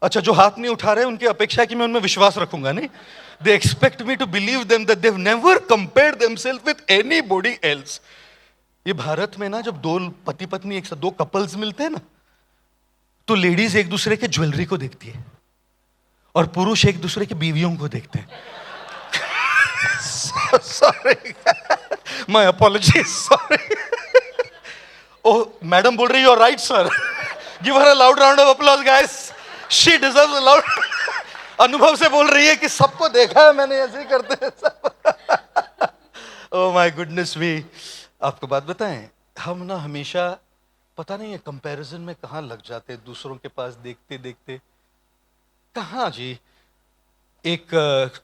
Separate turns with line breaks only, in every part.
अच्छा, जो हाथ नहीं उठा रहे उनकी अपेक्षा है कि मैं उनमें विश्वास रखूंगा नहीं. They expect me to believe them that they have never compared themselves with anybody else. ये भारत में ना जब दो पति पत्नी एक साथ दो कपल्स मिलते हैं ना, तो लेडीज एक दूसरे के ज्वेलरी को देखती है और पुरुष एक दूसरे की बीवियों को देखते हैं. Sorry, my apologies, sorry. Oh, madam बोल रही है, right sir. Give her a loud round of applause guys. She deserves a loud. अनुभव से बोल रही है कि सबको देखा है मैंने, ऐसे ही करते हैं सब. ओह माय गुडनेस मी. आपको बात बताएं, हम ना हमेशा पता नहीं है कंपैरिजन में कहाँ लग जाते हैं, दूसरों के पास देखते देखते. कहाँ जी, एक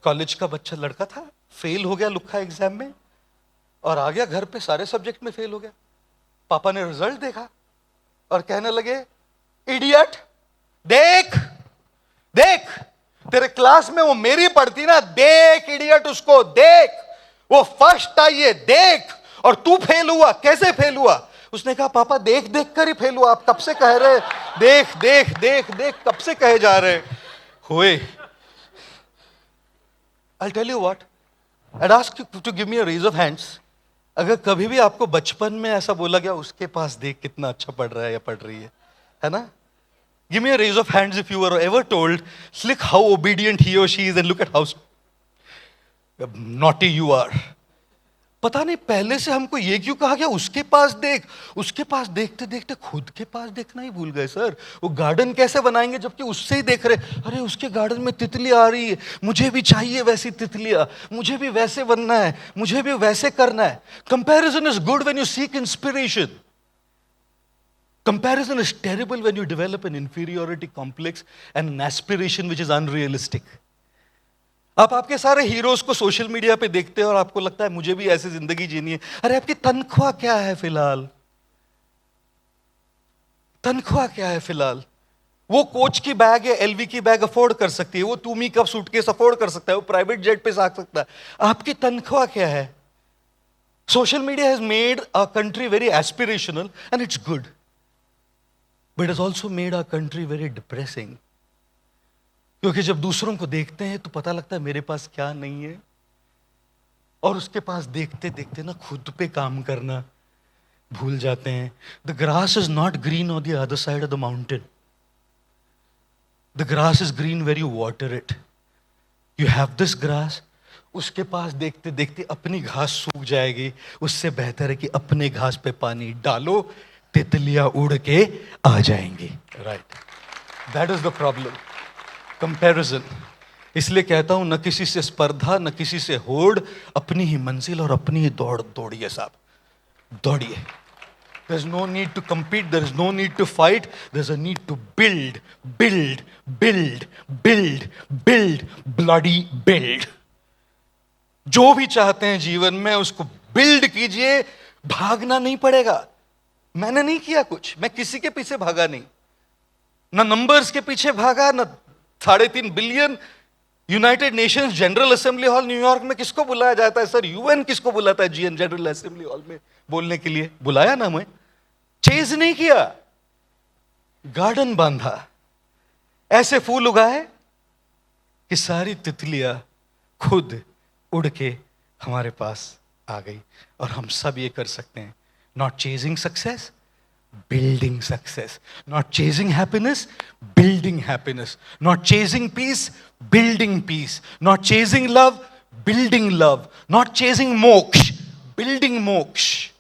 कॉलेज का बच्चा लड़का था, फेल हो गया लुक्का एग्जाम में और आ गया घर पे, सारे सब्जेक्ट में फेल हो गया. पापा ने रिजल्ट देखा और कहने लगे, इडियट, देख देख तेरे क्लास में वो मेरी पढ़ती ना, देख इडियट उसको, देख वो फर्स्ट आई है, देख, और तू फेल हुआ. कैसे फेल हुआ? उसने कहा, पापा देख देख कर ही फेल हुआ. आप कब से कह रहे देख देख देख देख, कब से कहे जा रहे हुए. I'll tell you what, I'd ask you to give me a raise of hands. अगर कभी भी आपको बचपन में ऐसा बोला गया, उसके पास देख कितना अच्छा पढ़ रहा है या पढ़ रही है ना? Give me a raise of hands if you were ever told, look how obedient he or she is and look at how naughty you are. पता नहीं पहले से हमको ये क्यों कहा गया, उसके पास देख. उसके पास देखते देखते खुद के पास देखना ही भूल गए सर. वो गार्डन कैसे बनाएंगे जबकि उससे ही देख रहे, अरे उसके गार्डन में तितली आ रही है, मुझे भी चाहिए वैसी तितलियां, मुझे भी वैसे बनना है, मुझे भी वैसे करना है. Comparison is good when you seek inspiration. Comparison is terrible when you develop an inferiority complex and N aspiration which is unrealistic. आप आपके सारे हीरोज को सोशल मीडिया पे देखते हैं और आपको लगता है मुझे भी ऐसी जिंदगी जीनी है. अरे आपकी तनख्वाह क्या है फिलहाल? तनख्वाह क्या है फिलहाल? वो कोच की बैग या एलवी की बैग अफोर्ड कर सकती है, वो टूमी का सूटकेस अफोर्ड कर सकता है, वो प्राइवेट जेट पे आ सकता है. आपकी तनख्वाह क्या है? Social media has made a country very aspirational and it's good, but it has also made a country very depressing. क्योंकि जब दूसरों को देखते हैं तो पता लगता है मेरे पास क्या नहीं है, और उसके पास देखते देखते ना खुद पे काम करना भूल जाते हैं. The grass is not green on the other side of the mountain. The grass is green where you water it. You have this grass. उसके पास देखते देखते अपनी घास सूख जाएगी. उससे बेहतर है कि अपने घास पे पानी डालो, तितलियां उड़ के आ जाएंगी. Right, that is the problem. Comparison. इसलिए कहता हूं, न किसी से स्पर्धा, न किसी से होड़, अपनी ही मंजिल और अपनी ही दौड़ दौड़िए साहब, दौड़िए. There is no need to compete, there is no need to fight, there is a need to build, build, build, build, build, bloody build. जो भी चाहते हैं जीवन में उसको बिल्ड कीजिए. भागना नहीं पड़ेगा. मैंने नहीं किया कुछ, मैं किसी के पीछे भागा नहीं, ना नंबर्स के पीछे भागा, ना 3.5 billion. United Nations general assembly hall New York में किसको बुलाया जाता है सर? यूएन किसको बुलाता है जीएन जनरल असेंबली हॉल में बोलने के लिए? बुलाया ना मैं. चेज नहीं किया, गार्डन बांधा, ऐसे फूल उगाए कि सारी तितलियां खुद उड़ के हमारे पास आ गई. और हम सब ये कर सकते हैं. Not chasing success, building success. Not chasing happiness, building happiness. Not chasing peace, building peace. Not chasing love, building love. Not chasing moksha, building moksha.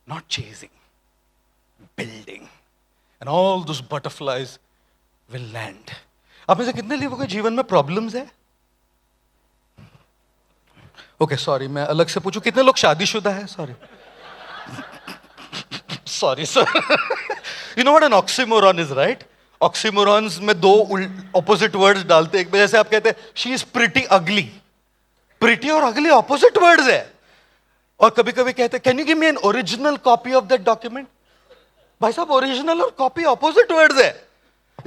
Not chasing, building. And all those butterflies will land. आप में से कितने लोगों के जीवन में problems है? Okay, sorry, मैं अलग से पूछूं, कितने लोग शादीशुदा है? Sorry sir. You know what an oxymoron is, right? Oxymorons में दो opposite words डालते हैं. एक जैसे आप कहते हैं she is pretty ugly. Pretty और ugly opposite words है. और कभी कभी कहते हैं can you give me an original copy of that document? भाई साहब, ओरिजिनल और कॉपी opposite words है.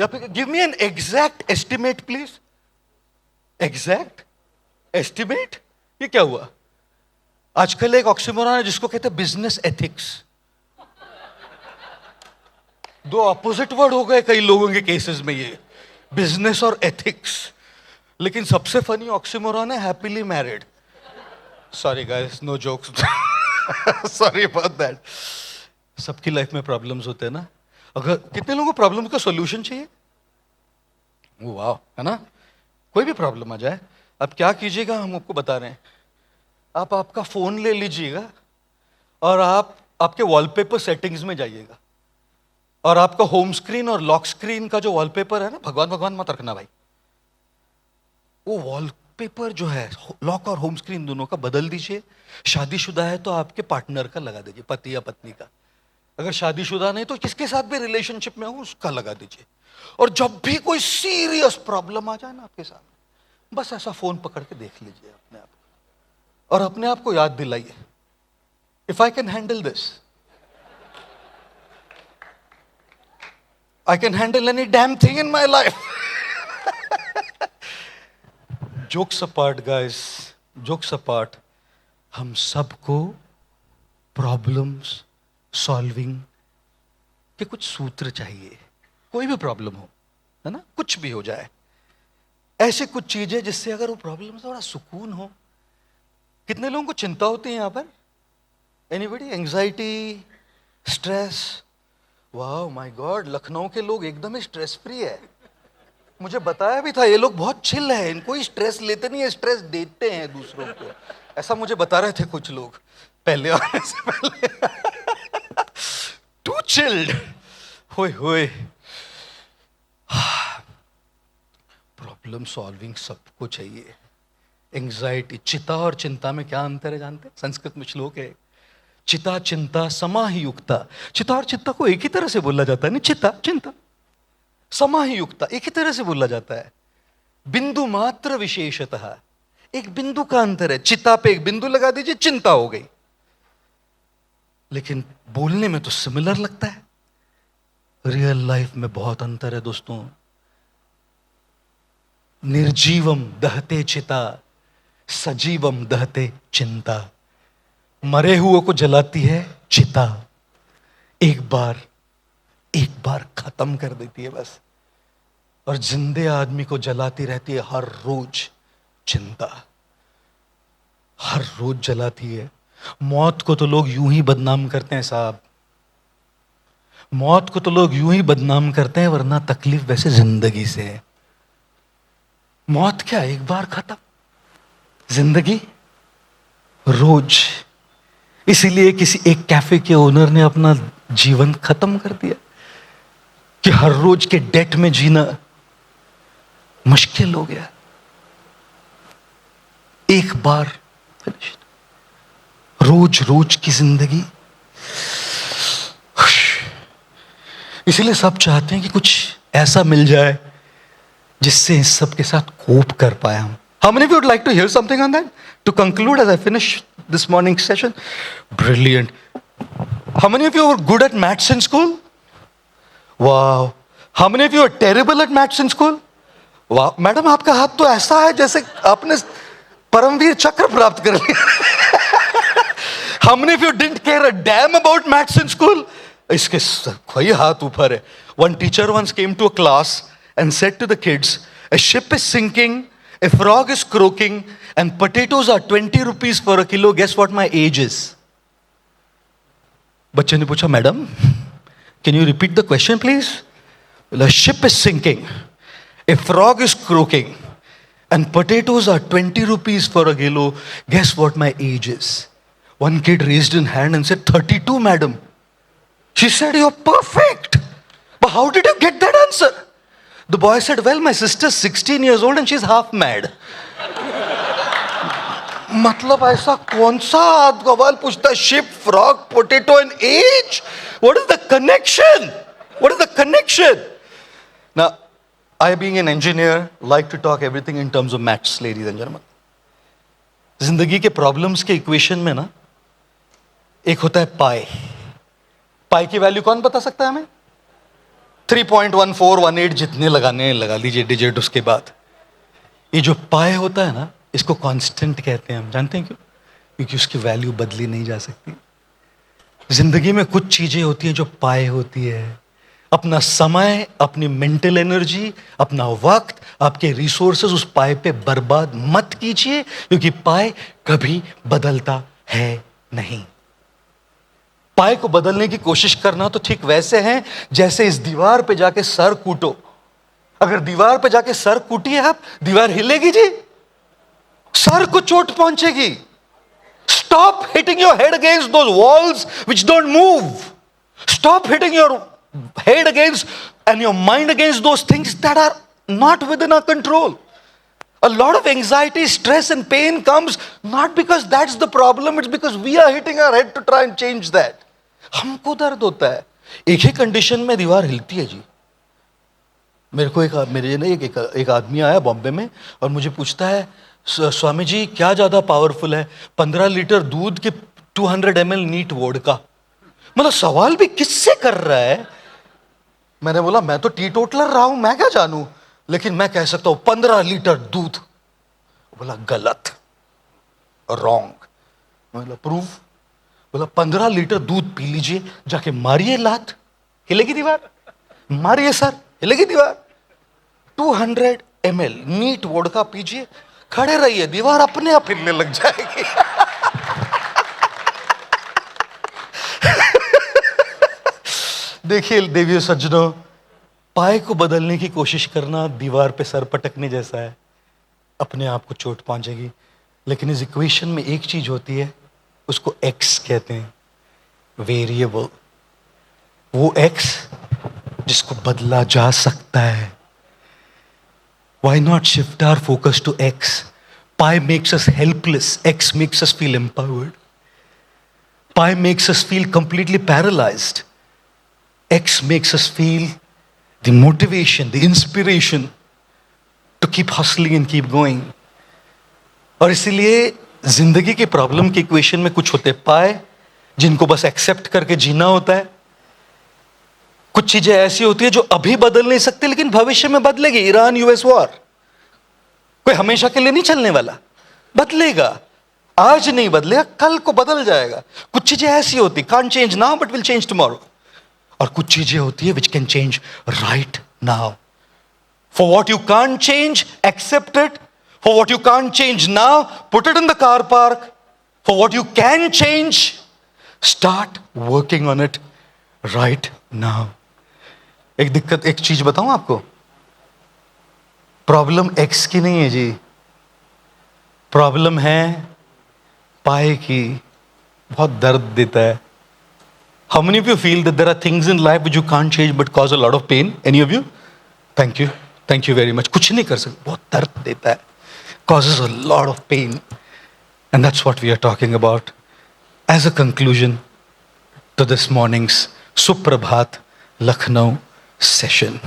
या फिर give me an exact estimate please. Exact estimate? ये क्या हुआ? आजकल एक ऑक्सीमोरॉन है जिसको कहते हैं बिजनेस एथिक्स. दो अपोजिट वर्ड हो गए कई लोगों के केसेस में, ये बिजनेस और एथिक्स। लेकिन सबसे फनी ऑक्सीमोरॉन है happily married. Sorry guys, no jokes, sorry about that. सबकी लाइफ में प्रॉब्लम्स होते हैं ना। अगर कितने लोगों को प्रॉब्लम का सॉल्यूशन चाहिए? वाह, है ना? कोई भी प्रॉब्लम आ जाए, आप क्या कीजिएगा, हम आपको बता रहे हैं। आप आपका फोन ले लीजिएगा और आप आपके वॉलपेपर सेटिंग्स में जाइएगा, और आपका होम स्क्रीन और लॉक स्क्रीन का जो वॉलपेपर है ना, भगवान भगवान मत रखना भाई, वो वॉलपेपर जो है लॉक और होम स्क्रीन दोनों का बदल दीजिए। शादीशुदा है तो आपके पार्टनर का लगा दीजिए, पति या पत्नी का। अगर शादीशुदा नहीं तो किसके साथ भी रिलेशनशिप में हो उसका लगा दीजिए। और जब भी कोई सीरियस प्रॉब्लम आ जाए ना आपके सामने, बस ऐसा फोन पकड़ के देख लीजिए अपने आप को, और अपने आप को याद दिलाइए, if I can handle this, I can handle any damn thing in my life. Jokes apart, guys. Jokes apart. हम सबको प्रॉब्लम्स सॉल्विंग के कुछ सूत्र चाहिए। कोई भी प्रॉब्लम हो, है ना, कुछ भी हो जाए, ऐसे कुछ चीजें जिससे अगर वो प्रॉब्लम थोड़ा सुकून हो। कितने लोगों को चिंता होती है यहाँ पर? एनीबडी? Anxiety, stress? वाह माय गॉड, लखनऊ के लोग एकदम ही स्ट्रेस फ्री है। मुझे बताया भी था ये लोग बहुत चिल है, इनको स्ट्रेस लेते नहीं है, स्ट्रेस देते हैं दूसरों को। ऐसा मुझे बता रहे थे कुछ लोग पहले आने से पहले। Too chilled. होए होए, प्रॉब्लम सॉल्विंग सबको चाहिए। एंजाइटी, चिता और चिंता में क्या अंतर है जानते? संस्कृत में श्लोक है, चिता चिंता समाहियुक्ता। चिता और चिंता को एक ही तरह से बोला जाता है, नहीं, चिता चिंता समाहियुक्ता एक ही तरह से बोला जाता है। बिंदु मात्र विशेषतः, एक बिंदु का अंतर है। चिता पे एक बिंदु लगा दीजिए, चिंता हो गई। लेकिन बोलने में तो सिमिलर लगता है, रियल लाइफ में बहुत अंतर है दोस्तों। निर्जीवम दहते चिता, सजीवम दहते चिंता। मरे हुए को जलाती है चिता, एक बार खत्म कर देती है बस, और जिंदे आदमी को जलाती रहती है हर रोज चिंता, हर रोज जलाती है। मौत को तो लोग यूं ही बदनाम करते हैं साहब, मौत को तो लोग यूं ही बदनाम करते हैं, वरना तकलीफ वैसे जिंदगी से है। मौत क्या, एक बार खत्म, जिंदगी रोज। इसीलिए किसी एक कैफे के ओनर ने अपना जीवन खत्म कर दिया कि हर रोज के डेट में जीना मुश्किल हो गया। एक बार रोज रोज की जिंदगी। इसीलिए सब चाहते हैं कि कुछ ऐसा मिल जाए जिससे इस सब के साथ कोप कर पाए हम। How many of you would like to hear something on that? To conclude as I finish this morning's session? Brilliant. How many of you were good at maths in school? Wow. How many of you are terrible at maths in school? Wow. Madam आपका हाथ तो ऐसा है जैसे आपने परमवीर चक्र प्राप्त कर लिया। How many of you didn't care a damn about maths in school? इसके कोई हाथ ऊपर है। One teacher once came to a class and said to the kids, a ship is sinking, a frog is croaking, and potatoes are 20 rupees for a kilo. Guess what my age is? बच्चे ने पूछा, madam can you repeat the question please? The ship is sinking, a frog is croaking, and potatoes are 20 rupees for a kilo. Guess what my age is? One kid raised his hand and said, 32, madam. She said, you're perfect. But how did you get that answer? The boy said, well, my sister's 16 years old and she's half mad. मतलब ऐसा कौन सा सवाल पूछता है? Ship, frog, potato and age? What is the connection? What is the connection? Now, I being an engineer like to talk everything in terms of maths, ladies and gentlemen. जिंदगी के problems के इक्वेशन में ना एक होता है पाई। पाई की value कौन बता सकता है हमें? 3.1418 जितने लगाने लगा लीजिए डिजिट उसके बाद। ये जो पाई होता है ना, इसको कांस्टेंट कहते हैं हम। जानते हैं क्यों? क्योंकि उसकी वैल्यू बदली नहीं जा सकती। जिंदगी में कुछ चीजें होती हैं जो पाई होती है, अपना समय, अपनी मेंटल एनर्जी, अपना वक्त, आपके रिसोर्सेज उस पाए पे बर्बाद मत कीजिए, क्योंकि पाए कभी बदलता है नहीं। पाए को बदलने की कोशिश करना तो ठीक वैसे है जैसे इस दीवार पे जाके सर कूटो। अगर दीवार पे जाके सर कूटिए आप, दीवार हिलेगी जी, सर को चोट पहुंचेगी। Stop hitting your head against those walls which don't move. Stop hitting your head against and your mind against those things that are not within our control. A lot of anxiety, stress and pain comes not because that's the problem, it's because we are hitting our head to try and change that. हमको दर्द होता है। एक ही condition में दीवार हिलती है जी। मेरे को एक आदमी आया बॉम्बे में और मुझे पूछता है, स्वामी जी क्या ज्यादा पावरफुल है, 15 लीटर दूध के 200 ml नीट वोडका? मतलब सवाल भी किससे कर रहा है? मैंने बोला मैं तो टी टोटलर रहा हूं, मैं क्या जानूं, लेकिन मैं कह सकता हूं 15 लीटर दूध। बोला गलत, रॉन्ग। बोला प्रूफ? बोला 15 लीटर दूध पी लीजिए, जाके मारिए लात, हिलेगी दीवार। मारिए सर, हिलेगी दीवार। 200 ml नीट वोडका पीजिए, खड़े रहिए, दीवार अपने आप हिलने लग जाएगी। देखिए देवियों सज्जनों, पाए को बदलने की कोशिश करना दीवार पे सर पटकने जैसा है, अपने आप को चोट पहुंचेगी। लेकिन इस इक्वेशन में एक चीज होती है, उसको एक्स कहते हैं, वेरिएबल। वो एक्स जिसको बदला जा सकता है। Why not shift our focus to X? Pi makes us helpless, X makes us feel empowered. Pi makes us feel completely paralyzed. X makes us feel the motivation, the inspiration to keep hustling and keep going. और इसीलिए जिंदगी के problem के equation में कुछ होते पाए जिनको बस एक्सेप्ट करके जीना होता है। कुछ चीजें ऐसी होती है जो अभी बदल नहीं सकती लेकिन भविष्य में बदलेगी। ईरान यूएस वॉर कोई हमेशा के लिए नहीं चलने वाला, बदलेगा। आज नहीं बदलेगा, कल को बदल जाएगा। कुछ चीजें ऐसी होती can't change now but will change tomorrow, और कुछ चीजें होती है which can change right now. For what you can't change, accept it. For what you can't change now, put it in the car park. For what you can change, start working on it right now. एक चीज बताऊं आपको, problem x की नहीं है जी, problem है पाए की। बहुत दर्द देता है। How many of you feel that there are things in life which you can't change but cause a lot of pain? Any of you? Thank you very much. कुछ नहीं कर सकते, बहुत दर्द देता है, causes a lot of pain, and that's what we are talking about. As a conclusion to this morning's Suprabhat Lucknow session.